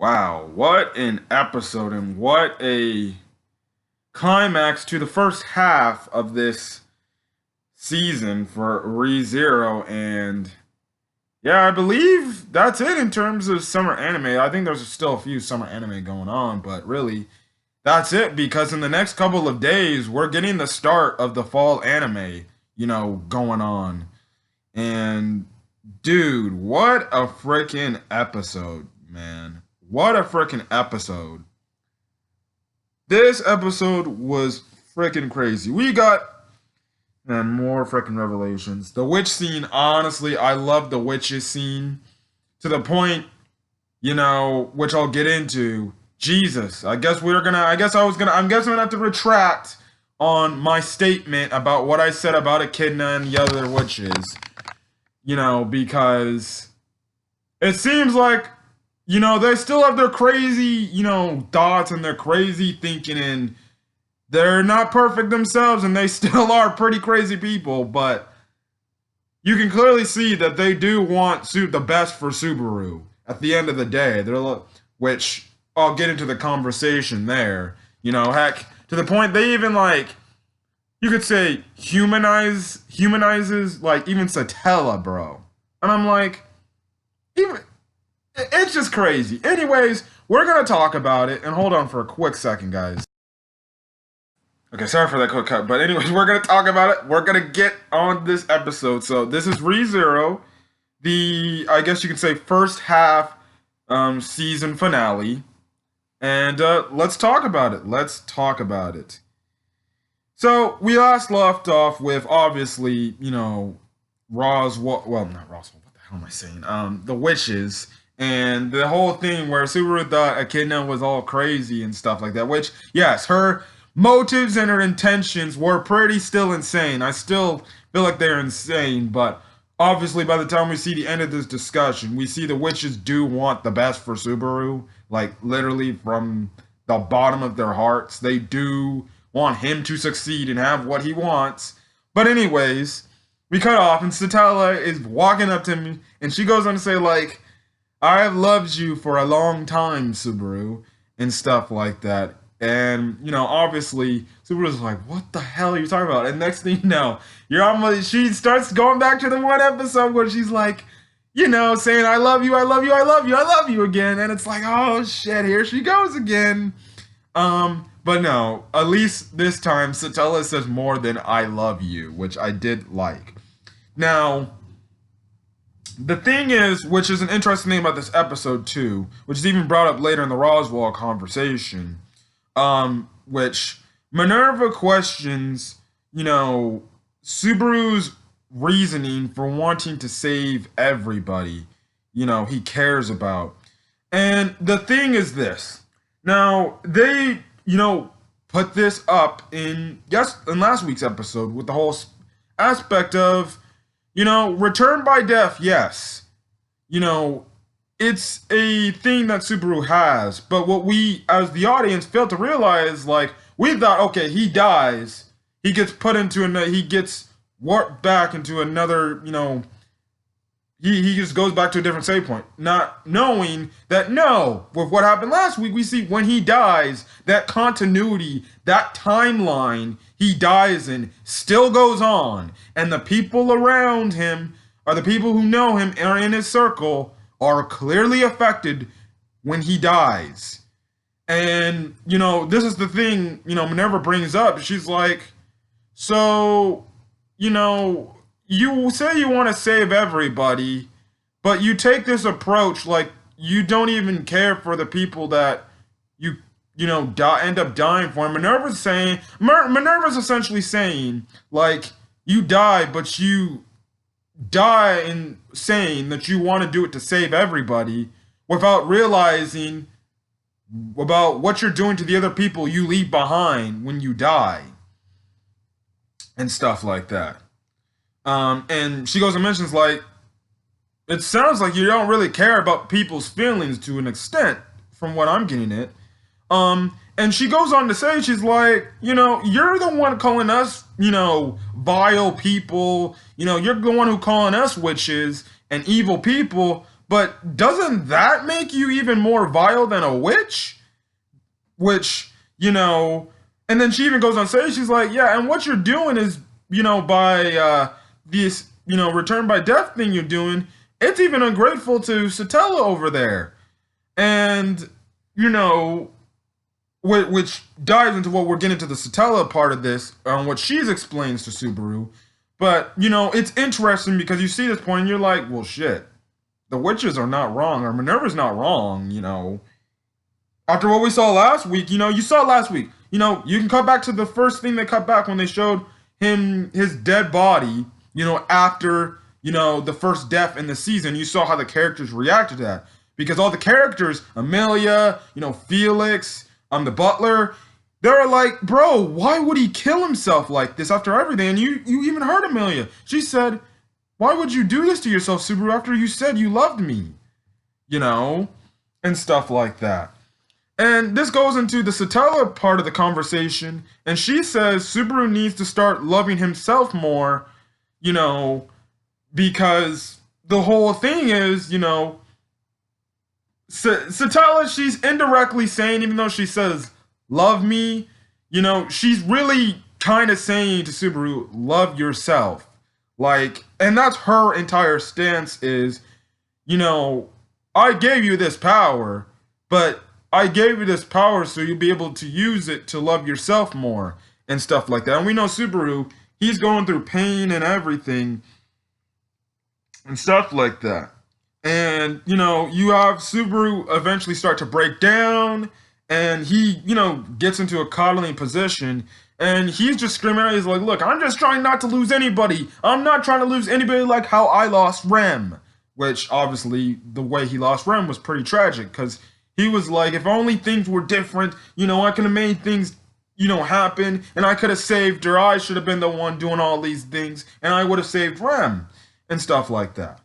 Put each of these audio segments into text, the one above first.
Wow, what an episode and what a climax to the first half of this season for ReZero. And yeah, I believe that's it in terms of summer anime. I think there's still a few summer anime going on, but really, that's it because in the next couple of days, we're getting the start of the fall anime, going on. And dude, what a freaking episode, man. What a freaking episode. This episode was freaking crazy. We got and more freaking revelations. The witch scene, honestly, I love the witches scene to the point, which I'll get into. Jesus, I'm guessing I'm gonna have to retract on my statement about what I said about Echidna and the other witches. Because it seems like, they still have their crazy, thoughts and their crazy thinking, and they're not perfect themselves, and they still are pretty crazy people, but you can clearly see that they do want the best for Subaru at the end of the day. Which I'll get into the conversation there. Heck, to the point they even you could say humanizes like even Satella, bro. And I'm like, even it's just crazy. Anyways, we're gonna talk about it, and hold on for a quick second, guys. Okay, sorry for that quick cut, but anyways, we're gonna talk about it. We're gonna get on this episode. So this is ReZero, the I guess you could say first half season finale, and let's talk about it. Let's talk about it. So we last left off with obviously, not Roswell. What the hell am I saying? The witches and the whole thing where Subaru thought Echidna was all crazy and stuff like that. Which, yes, her motives and her intentions were pretty still insane. I still feel like they're insane, but obviously by the time we see the end of this discussion, we see the witches do want the best for Subaru, like literally from the bottom of their hearts. They do want him to succeed and have what he wants. But anyways, we cut off and Satella is walking up to me and she goes on to say like, I have loved you for a long time, Subaru, and stuff like that. And, obviously, Subaru's like, what the hell are you talking about? And next thing you know, she starts going back to the one episode where she's like, saying, I love you, I love you, I love you, I love you again. And it's like, oh shit, here she goes again. But no, at least this time, Satella says more than I love you, which I did like. Now, the thing is, which is an interesting thing about this episode too, which is even brought up later in the Roswell conversation, which Minerva questions, Subaru's reasoning for wanting to save everybody, he cares about. And the thing is this. Now, they, put this up in last week's episode with the whole aspect of, return by death, yes. It's a thing that Subaru has, but what we, as the audience, failed to realize, like, we thought, okay, he dies, he gets put into another, he gets warped back into another, he just goes back to a different save point, not knowing that, no, with what happened last week, we see when he dies, that continuity, that timeline he dies in still goes on, and the people around him, or the people who know him, are in his circle, are clearly affected when he dies. And, this is the thing, Minerva brings up. She's like, so, you say you want to save everybody, but you take this approach like you don't even care for the people that end up dying for. Minerva's essentially saying, like, you die, but you die in saying that you want to do it to save everybody without realizing about what you're doing to the other people you leave behind when you die and stuff like that. And she goes and mentions, like, it sounds like you don't really care about people's feelings to an extent from what I'm getting it. And she goes on to say, she's like, you're the one calling us, vile people. You're the one who calling us witches and evil people. But doesn't that make you even more vile than a witch? Which, and then she even goes on to say, she's like, yeah, and what you're doing is, by this, return by death thing you're doing, it's even ungrateful to Satella over there. And, which dives into what we're getting to the Satella part of this, what she explains to Subaru. But, it's interesting because you see this point and you're like, well, shit, the witches are not wrong, or Minerva's not wrong, After what we saw last week, you saw last week, you can cut back to the first thing they cut back when they showed him his dead body, after, the first death in the season. You saw how the characters reacted to that. Because all the characters, Amelia, Felix, the butler, they were like, bro, why would he kill himself like this after everything? And you even heard Amelia. She said, why would you do this to yourself, Subaru, after you said you loved me? And stuff like that. And this goes into the Satella part of the conversation, and she says Subaru needs to start loving himself more, because the whole thing is, Satella, she's indirectly saying, even though she says, love me, she's really kind of saying to Subaru, love yourself. Like, and that's her entire stance is, I gave you this power, but I gave you this power so you'll be able to use it to love yourself more and stuff like that. And we know Subaru, he's going through pain and everything and stuff like that. And, you have Subaru eventually start to break down, and he, gets into a coddling position, and he's just screaming out, he's like, look, I'm just trying not to lose anybody. I'm not trying to lose anybody like how I lost Rem. Which, obviously, the way he lost Rem was pretty tragic, because he was like, if only things were different, I could have made things, happen, and I could have saved her. I should have been the one doing all these things, and I would have saved Rem, and stuff like that.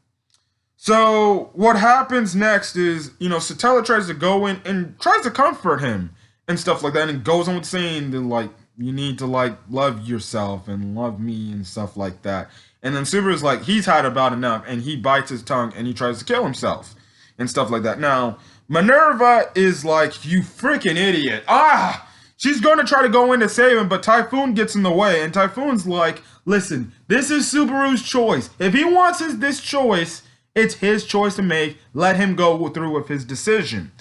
So, what happens next is, Satella tries to go in and tries to comfort him, and stuff like that, and goes on with saying that, like, you need to, like, love yourself and love me and stuff like that. And then Subaru's like, he's had about enough, and he bites his tongue, and he tries to kill himself, and stuff like that. Now, Minerva is like, you freaking idiot. She's going to try to go in to save him, but Typhoon gets in the way, and Typhoon's like, listen, this is Subaru's choice. If he wants this choice, it's his choice to make. Let him go through with his decision.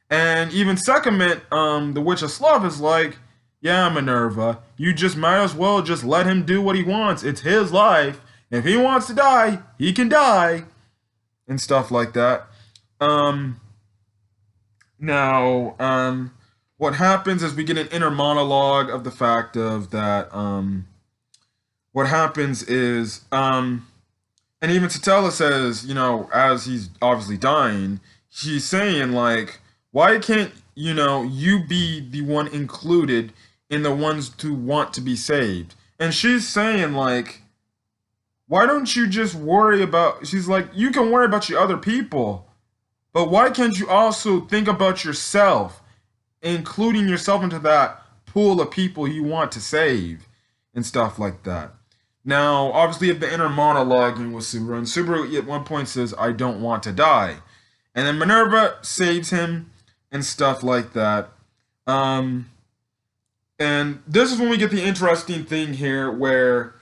And even Sekhmet, the Witch of Sloth, is like, yeah, Minerva, you just might as well just let him do what he wants. It's his life. If he wants to die, he can die. And stuff like that. Now, what happens is we get an inner monologue of the fact of that, what happens is, and even Satella says, as he's obviously dying, she's saying, like, why can't, you be the one included in the ones who want to be saved? And she's saying, like, why don't you just worry about, she's like, you can worry about your other people, but why can't you also think about yourself, including yourself into that pool of people you want to save and stuff like that? Now, obviously, you have the inner monologuing with Subaru, and Subaru at one point says, I don't want to die. And then Minerva saves him and stuff like that. And this is when we get the interesting thing here where,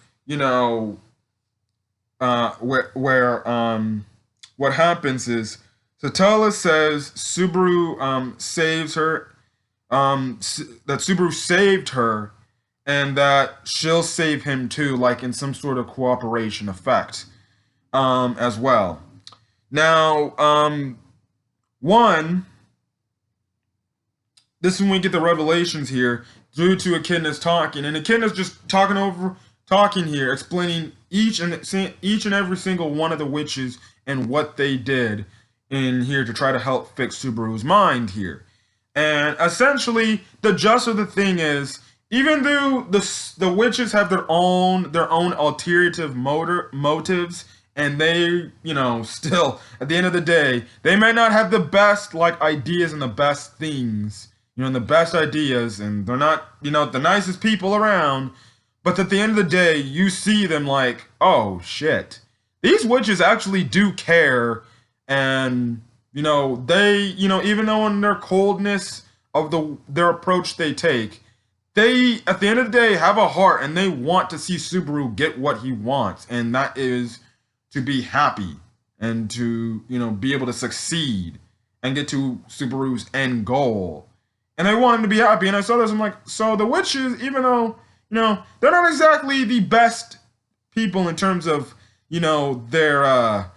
what happens is Satella says Subaru saves her, that Subaru saved her, and that she'll save him too, like in some sort of cooperation effect, as well. Now, this is when we get the revelations here, due to Echidna's talking, and Echidna's just talking here, explaining each and every single one of the witches and what they did in here to try to help fix Subaru's mind here. And essentially, the gist of the thing is, even though the witches have their own alternative motives, and they, still, at the end of the day, they may not have the best, like, ideas and the best things, and the best ideas, and they're not, the nicest people around, but at the end of the day, you see them like, oh, shit. These witches actually do care And they, even though in their coldness of their approach they take, they at the end of the day have a heart and they want to see Subaru get what he wants, and that is to be happy and to be able to succeed and get to Subaru's end goal. And I want him to be happy. And I saw this, I'm like, so the witches, even though they're not exactly the best people in terms of their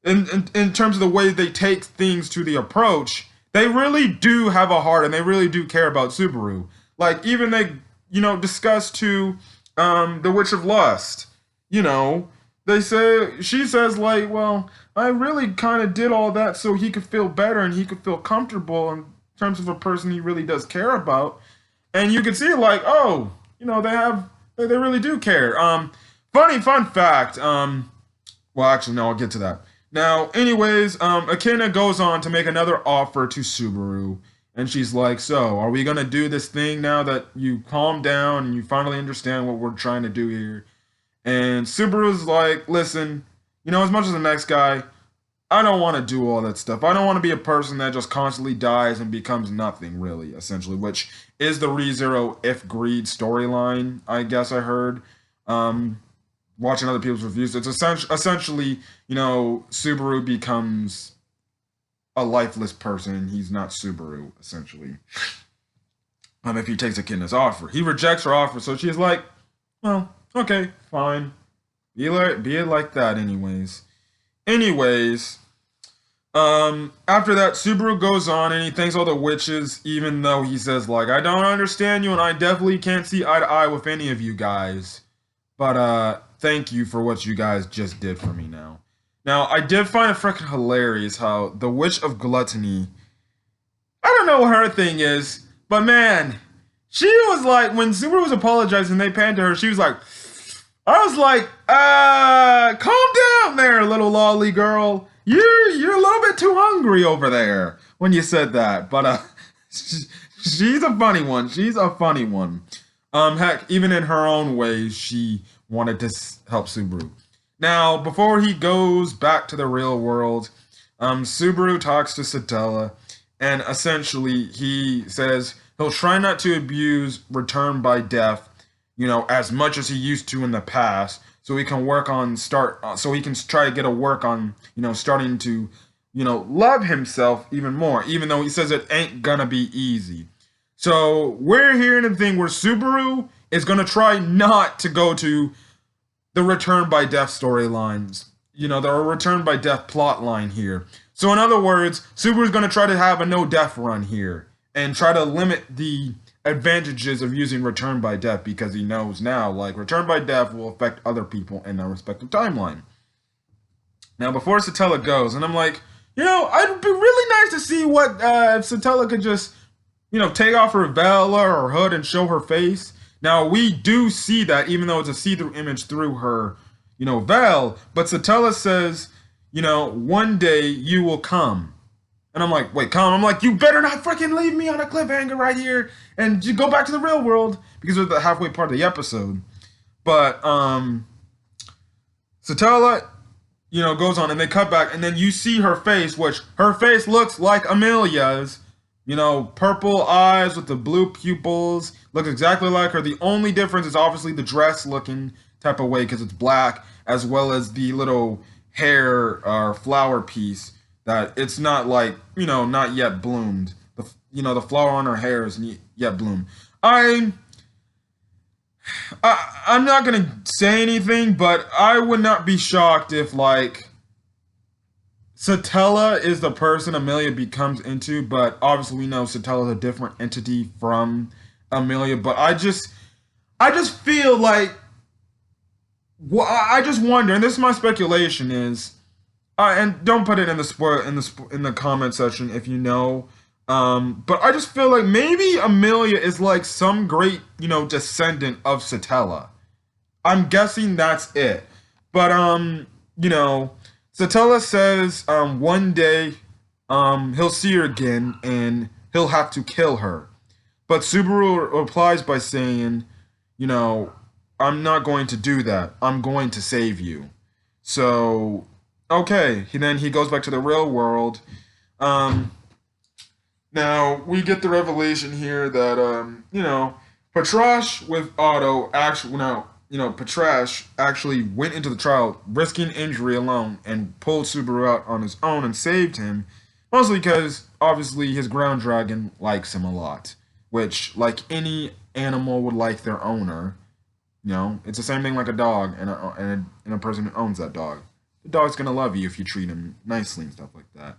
in terms of the way they take things to the approach, they really do have a heart and they really do care about Subaru. Like even they discuss to the Witch of Lust. They say, she says like, well, I really kind of did all that so he could feel better and he could feel comfortable in terms of a person he really does care about. And you can see like, oh, they really do care. Funny fun fact. Well, actually, no, I'll get to that. Now, anyways, Akina goes on to make another offer to Subaru. And she's like, so, are we going to do this thing now that you calm down and you finally understand what we're trying to do here? And Subaru's like, listen, as much as the next guy, I don't want to do all that stuff. I don't want to be a person that just constantly dies and becomes nothing, really, essentially, which is the ReZero if greed storyline, I guess I heard. Watching other people's reviews, it's essentially, Subaru becomes a lifeless person. He's not Subaru, essentially. If he takes Echidna's offer. He rejects her offer, so she's like, well, okay, fine. Be it like that anyways. After that, Subaru goes on and he thanks all the witches, even though he says, like, I don't understand you and I definitely can't see eye to eye with any of you guys. But, thank you for what you guys just did for me now. Now, I did find it freaking hilarious how the Witch of Gluttony, I don't know what her thing is, but man, she was like, when Subaru was apologizing, they panned to her, she was like, I was like, calm down there, little lolly girl. You're a little bit too hungry over there when you said that. But she's a funny one. She's a funny one. Heck, even in her own ways, she wanted to help Subaru. Now, before he goes back to the real world, Subaru talks to Satella, and essentially he says he'll try not to abuse return by death, as much as he used to in the past, so he can so he can try to get a work on, starting to, love himself even more, even though he says it ain't gonna be easy. So we're hearing a thing where Subaru is gonna try not to go to the return by death storylines, the return by death plot line here. So in other words, Subaru's gonna try to have a no death run here and try to limit the advantages of using return by death, because he knows now, like, return by death will affect other people in their respective timeline. Now, before Satella goes, and I'm like, I'd be really nice to see what, if Satella could just, take off her veil or her hood and show her face. Now, we do see that, even though it's a see-through image through her, veil, but Satella says, one day you will come. And I'm like, wait, come. I'm like, you better not freaking leave me on a cliffhanger right here and you go back to the real world, because we're the halfway part of the episode. But Satella, goes on and they cut back and then you see her face, which her face looks like Amelia's, purple eyes with the blue pupils, looks exactly like her. The only difference is obviously the dress looking type of way because it's black, as well as the little hair or flower piece. That it's not like, not yet bloomed. The flower on her hair isn't yet bloomed. I'm not going to say anything, but I would not be shocked if, like, Satella is the person Amelia becomes into, but obviously we know Satella is a different entity from Amelia, but I just feel like, I just wonder, and this is my speculation, is, and don't put it in the comment section if you know. But I just feel like maybe Amelia is like some great, descendant of Satella. I'm guessing that's it. But Satella says one day he'll see her again and he'll have to kill her. But Subaru replies by saying, I'm not going to do that. I'm going to save you. So okay, then he goes back to the real world. Um, Now we get the revelation here that Patrash with Otto actually now Patrash actually went into the trial risking injury alone and pulled Subaru out on his own and saved him, mostly because obviously his ground dragon likes him a lot, which like any animal would like their owner. It's the same thing like a dog and a person who owns that dog. The dog's gonna love you if you treat him nicely and stuff like that.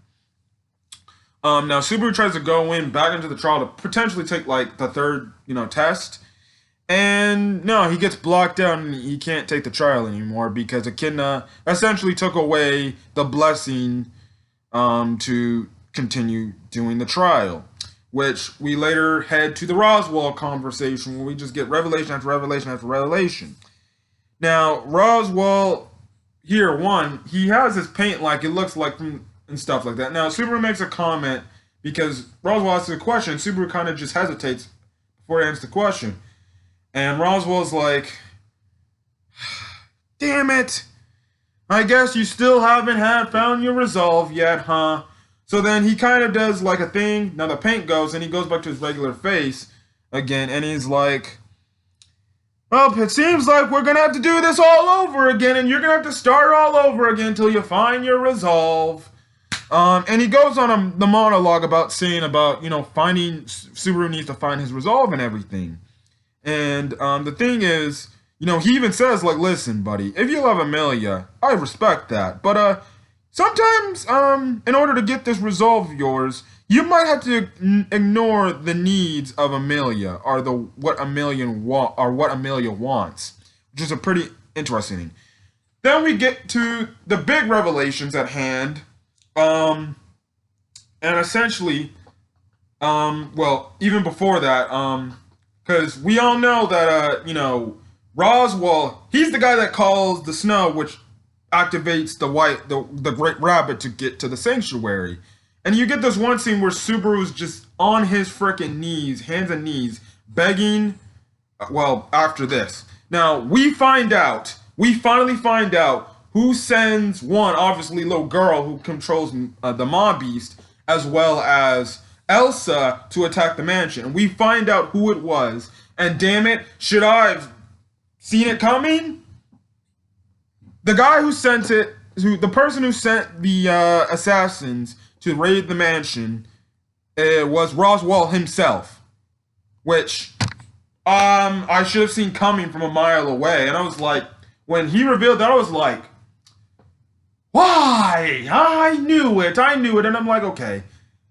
Now Subaru tries to go in back into the trial to potentially take like the third, test, and no, he gets blocked out and he can't take the trial anymore because Echidna essentially took away the blessing, to continue doing the trial, which we later head to the Roswell conversation where we just get revelation after revelation after revelation. Now Roswell here, one, he has his paint like it looks like from and stuff like that. Now, Subaru makes a comment because Roswell asks a question. Subaru kind of just hesitates before he answers the question. And Roswell's like, damn it. I guess you still haven't found your resolve yet, huh? So then he kind of does like a thing. Now the paint goes and he goes back to his regular face again. And he's like, well, it seems like we're going to have to do this all over again. And you're going to have to start all over again until you find your resolve. And he goes on the monologue about saying about, finding, Subaru needs to find his resolve and everything. And the thing is, he even says, like, listen, buddy, if you love Amelia, I respect that. But sometimes, in order to get this resolve of yours, you might have to ignore the needs of Amelia or what Amelia wants, which is a pretty interesting thing. Then we get to the big revelations at hand. And essentially, well, even before that, because we all know that, Roswell, he's the guy that calls the snow, which activates the great rabbit to get to the sanctuary. And you get this one scene where Subaru's just on his frickin' knees, hands and knees, begging, well, after this. Now, we finally find out who sends one, obviously, little girl who controls the Maw Beast, as well as Elsa to attack the mansion. And we find out who it was. And damn it, should I have seen it coming? The guy who sent it, the person who sent the assassins to raid the mansion, was Roswell himself, which I should have seen coming from a mile away. And I was like, when he revealed that, I was like, why? I knew it. And I'm like, okay,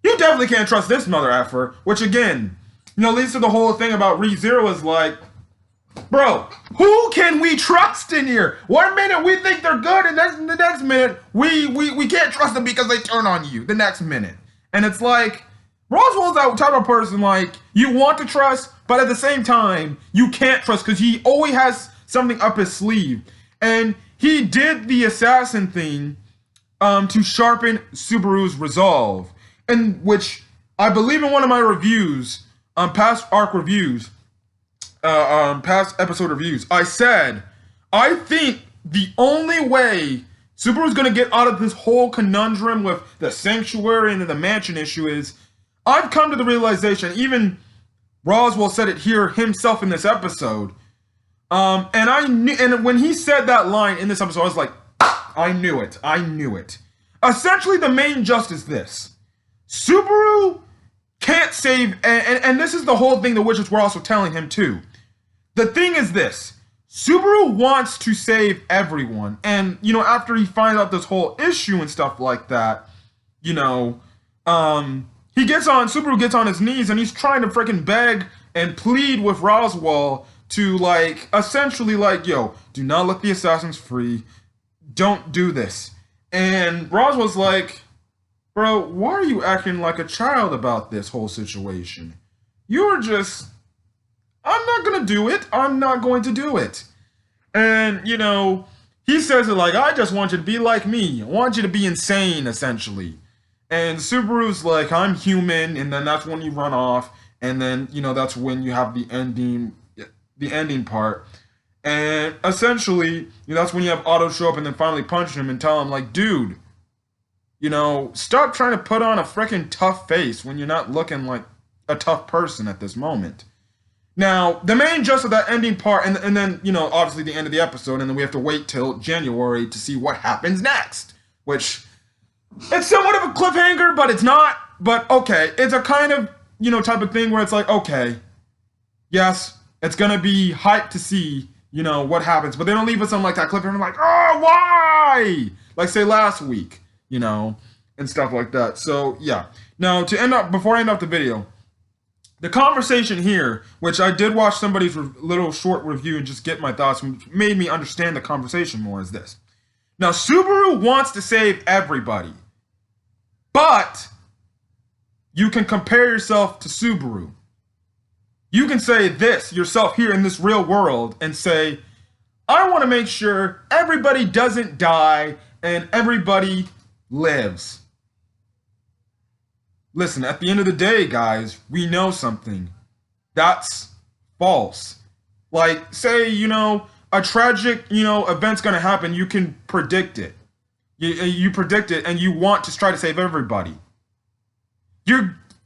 you definitely can't trust this mother effer, which again, leads to the whole thing about ReZero is like, bro, who can we trust in here? One minute we think they're good, and the next minute we can't trust them because they turn on you the next minute. And it's like, Roswell's that type of person like, you want to trust, but at the same time, you can't trust because he always has something up his sleeve. And he did the assassin thing to sharpen Subaru's resolve, in which I believe in one of my reviews, past arc reviews, past episode reviews, I said, I think the only way Subaru's going to get out of this whole conundrum with the sanctuary and the mansion issue is, I've come to the realization, even Roswell said it here himself in this episode, and I knew, and when he said that line in this episode, I was like, I knew it. Essentially, the main gist is this: Subaru can't save, and this is the whole thing the witches were also telling him too. The thing is this: Subaru wants to save everyone, and after he finds out this whole issue and stuff like that, Subaru gets on his knees and he's trying to freaking beg and plead with Roswell to essentially yo, do not let the assassins free. Don't do this. And Roswell's like, bro, why are you acting like a child about this whole situation? You're just, I'm not going to do it. And, he says it like, I just want you to be like me. I want you to be insane, essentially. And Subaru's like, I'm human, and then that's when you run off, and then, that's when you have the ending part. And essentially, that's when you have Otto show up and then finally punch him and tell him, like, dude, stop trying to put on a freaking tough face when you're not looking like a tough person at this moment. Now, the main gist of that ending part, and then, obviously the end of the episode, and then we have to wait till January to see what happens next, which, it's somewhat of a cliffhanger, but it's not. But, okay, it's a kind of, type of thing where it's like, okay, yes, it's going to be hyped to see, what happens, but they don't leave us on, like, that cliffhanger, like, oh, why? Like, say, last week, and stuff like that. So, yeah. Now, before I end up the video, the conversation here, which I did watch somebody's little short review and just get my thoughts, which made me understand the conversation more, is this. Now, Subaru wants to save everybody, but you can compare yourself to Subaru. You can say this yourself here in this real world and say, I want to make sure everybody doesn't die and everybody lives. Listen, at the end of the day, guys, we know something. That's false. Like, say, a tragic, event's going to happen. You can predict it. You predict it and you want to try to save everybody.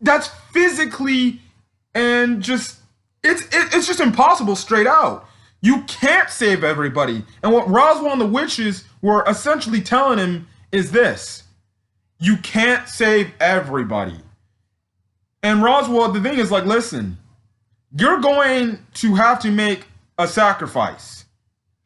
That's physically and just, it's just impossible straight out. You can't save everybody. And what Roswell and the witches were essentially telling him is this. You can't save everybody. And Roswell, the thing is, like, listen, you're going to have to make a sacrifice,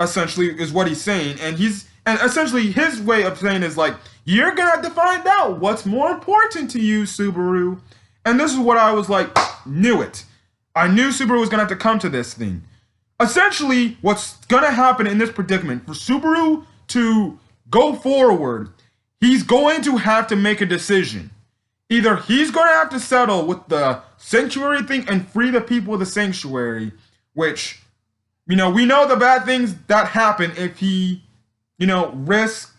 essentially, is what he's saying. And essentially his way of saying is like, you're going to have to find out what's more important to you, Subaru. And this is what I was like, knew it. I knew Subaru was going to have to come to this thing. Essentially, what's going to happen in this predicament, for Subaru to go forward, he's going to have to make a decision. Either he's going to have to settle with the sanctuary thing and free the people of the sanctuary, which, we know the bad things that happen if he, risks,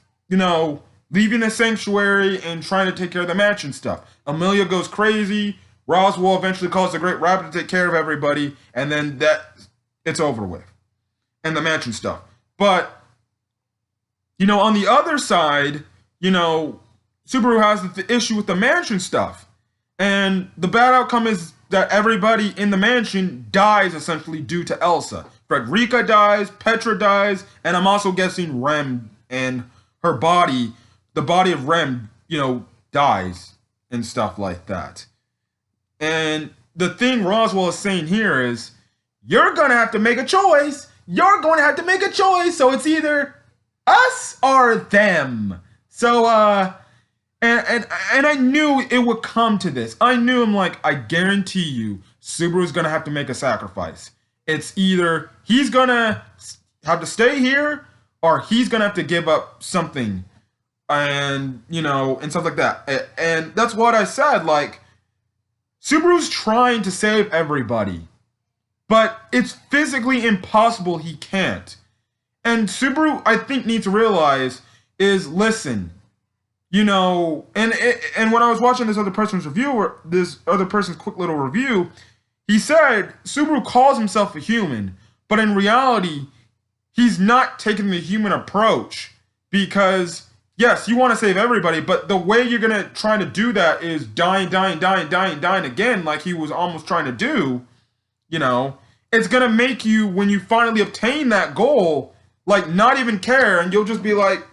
leaving the sanctuary and trying to take care of the mansion stuff. Amelia goes crazy. Roswell eventually calls the Great Rabbit to take care of everybody, and then it's over with. And the mansion stuff. But, on the other side, Subaru has the issue with the mansion stuff. And the bad outcome is that everybody in the mansion dies essentially due to Elsa. Frederica dies, Petra dies, and I'm also guessing Rem and her body, the body of Rem, dies and stuff like that. And the thing Roswell is saying here is, you're going to have to make a choice. You're going to have to make a choice. So it's either us or them. So, and I knew it would come to this. I knew, I'm like, I guarantee you, Subaru's going to have to make a sacrifice. It's either he's going to have to stay here or he's going to have to give up something and, and stuff like that. And that's what I said, like, Subaru's trying to save everybody, but it's physically impossible he can't. And Subaru, I think, needs to realize is, listen, and when I was watching this other person's review, or this other person's quick little review, he said Subaru calls himself a human, but in reality, he's not taking the human approach because, yes, you want to save everybody, but the way you're going to try to do that is dying again, like he was almost trying to do, it's going to make you, when you finally obtain that goal, like, not even care, and you'll just be like,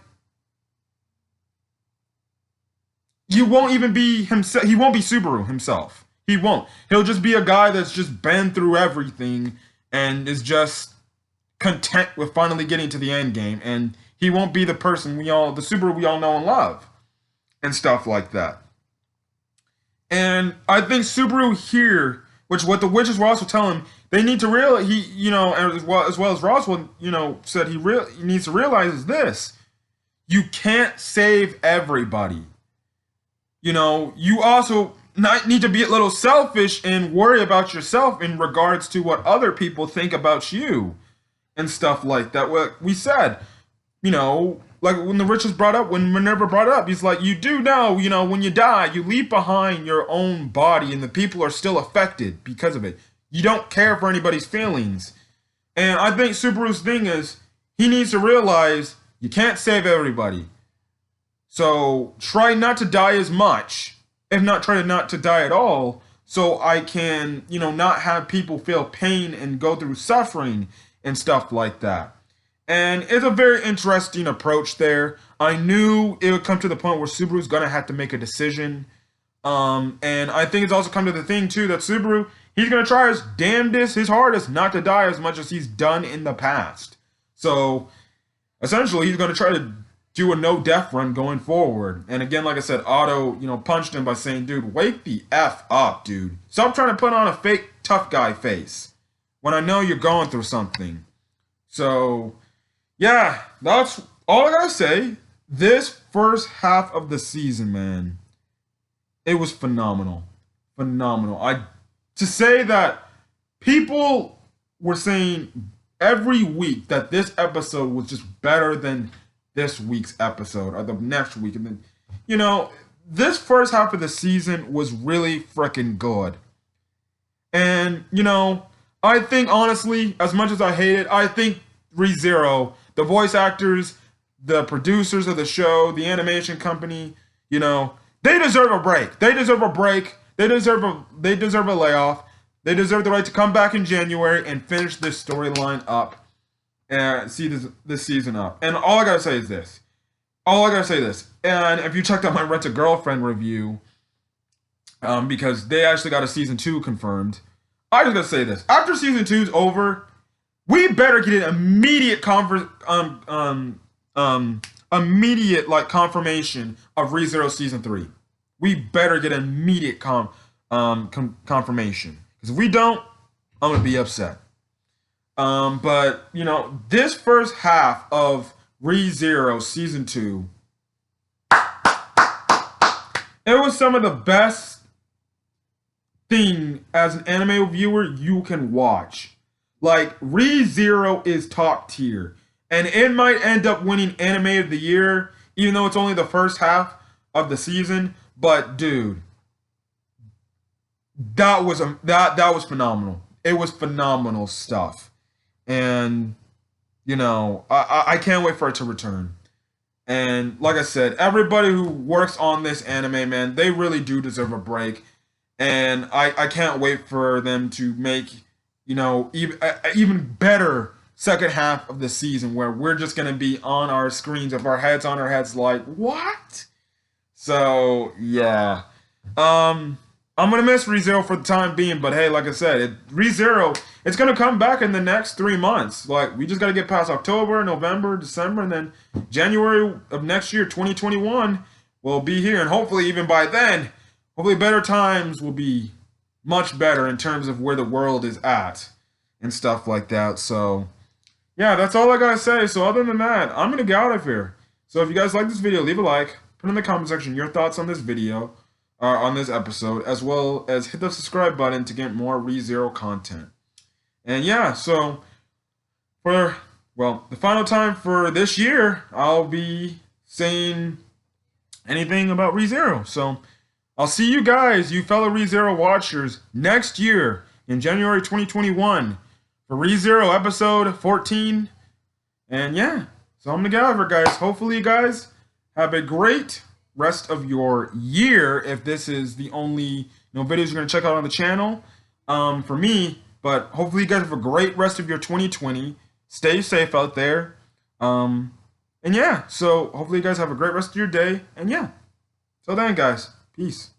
you won't even be himself. He won't be Subaru himself. He won't. He'll just be a guy that's just been through everything and is just content with finally getting to the end game. And he won't be the person the Subaru we all know and love and stuff like that. And I think Subaru here, which what the witches were also telling him, they need to realize, as well as Roswell, said he needs to realize is this: you can't save everybody. You also need to be a little selfish and worry about yourself in regards to what other people think about you and stuff like that. What we said, like when the Richards brought up, when Minerva brought up, he's like, you do know, when you die, you leave behind your own body and the people are still affected because of it. You don't care for anybody's feelings. And I think Subaru's thing is he needs to realize you can't save everybody. So try not to die as much, if not try to not to die at all, so I can, not have people feel pain and go through suffering and stuff like that. And it's a very interesting approach there. I knew it would come to the point where Subaru's gonna have to make a decision. And I think it's also come to the thing too that Subaru, he's gonna try his damnedest, his hardest, not to die as much as he's done in the past. So essentially, he's gonna try to do a no-death run going forward. And again, like I said, Otto, punched him by saying, dude, wake the F up, dude. Stop trying to put on a fake tough guy face when I know you're going through something. So, yeah, that's all I gotta say. This first half of the season, man, it was phenomenal. Phenomenal. To say that people were saying every week that this episode was just better than this week's episode or the next week. And then, this first half of the season was really freaking good. And, I think honestly, as much as I hate it, I think ReZero, the voice actors, the producers of the show, the animation company, they deserve a break. They deserve a break. They deserve a layoff. They deserve the right to come back in January and finish this storyline up and see this season up. And all I gotta say is this. And if you checked out my Rent a Girlfriend review, because they actually got a season 2 confirmed, I just gotta say this. After season 2 is over, we better get an immediate immediate confirmation of ReZero season 3. We better get immediate confirmation. Because if we don't, I'm gonna be upset. But this first half of ReZero season 2, it was some of the best thing as an anime viewer you can watch. Like, ReZero is top tier, and it might end up winning anime of the year, even though it's only the first half of the season. But dude, that was phenomenal. It was phenomenal stuff. And, I can't wait for it to return. And like I said, everybody who works on this anime, man, they really do deserve a break. And I can't wait for them to make, even better second half of the season where we're just going to be on our screens with our heads on our heads like, what? So, yeah. I'm going to miss ReZero for the time being, but hey, like I said, ReZero, it's going to come back in the next 3 months. Like, we just got to get past October, November, December, and then January of next year, 2021, will be here. And hopefully, even by then, hopefully better times will be much better in terms of where the world is at and stuff like that. So, yeah, that's all I got to say. So, other than that, I'm going to get out of here. So, if you guys like this video, leave a like. Put in the comment section your thoughts on this video. On this episode, as well as hit the subscribe button to get more ReZero content. And yeah, so the final time for this year, I'll be saying anything about ReZero. So I'll see you guys, you fellow ReZero watchers, next year in January 2021 for ReZero episode 14. And yeah, so I'm gonna get out of here, guys. Hopefully you guys have a great rest of your year if this is the only videos you're going to check out on the channel for me. But hopefully you guys have a great rest of your 2020. Stay safe out there. And yeah, so hopefully you guys have a great rest of your day. And yeah, till then, guys, peace.